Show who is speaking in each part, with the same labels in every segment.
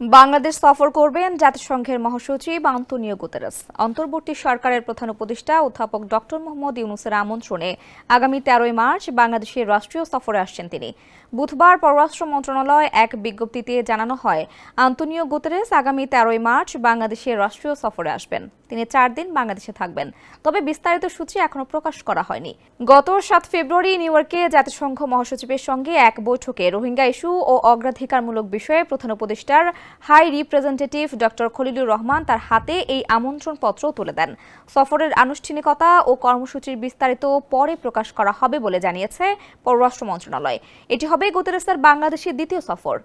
Speaker 1: বাংলাদেশ সফর করবেন জাতিসংঘের মহাসচিব আন্তোনিও গুতেরেস। অন্তর্বর্তী সরকারের প্রধান উপদেষ্টা অধ্যাপক ডক্টর মোহাম্মদ ইউনূসের আমন্ত্রণে আগামী 13 মার্চ বাংলাদেশের রাষ্ট্রীয় সফরে আসছেন তিনি। বুধবার পররাষ্ট্র মন্ত্রণালয় এক বিজ্ঞপ্তিতে জানানো হয়, আন্তোনিও গুতেরেস আগামী 13 মার্চ বাংলাদেশের রাষ্ট্রীয় সফরে আসবেন। তিনি 4 দিন বাংলাদেশে থাকবেন, তবে বিস্তারিত সূচি এখনো প্রকাশ করা হয়নি। গত 7 ফেব্রুয়ারি নিউ ইয়র্কে জাতিসংঘ মহাসচিবের সঙ্গে এক বৈঠকে রোহিঙ্গা ইস্যু ও অগ্রাধিকারমূলক বিষয়ে প্রধান উপদেষ্টার high representative doctor Khalilur Rahman তার হাতে এই আমন্ত্রণপত্র তুলে দেন। সফরের আনুষ্ঠানিকতা ও কর্মসূচির বিস্তারিত পরে প্রকাশ করা হবে বলে জানিয়েছে পররাষ্ট্র মন্ত্রণালয়। এটি হবে গুতেরেসের বাংলাদেশের দ্বিতীয় সফর।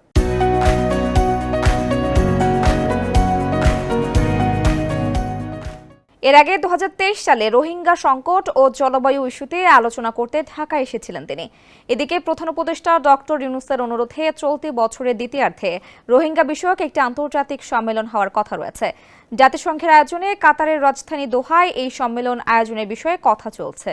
Speaker 1: এর আগে 2023 সালে রোহিঙ্গা সংকট ও জলবায়ু ইস্যুতে আলোচনা করতে ঢাকা এসেছিলেন তিনি। এদিকে প্রধান উপদেষ্টা ডক্টর ইউনূসের অনুরোধে চলতি বছরের দ্বিতীয়ার্ধে রোহিঙ্গা বিষয়ক একটি আন্তর্জাতিক সম্মেলন হওয়ার কথা রয়েছে। জাতিসংঘের আয়োজনে কাতারের রাজধানী দোহায় এই সম্মেলন আয়োজনের বিষয়ে কথা চলছে।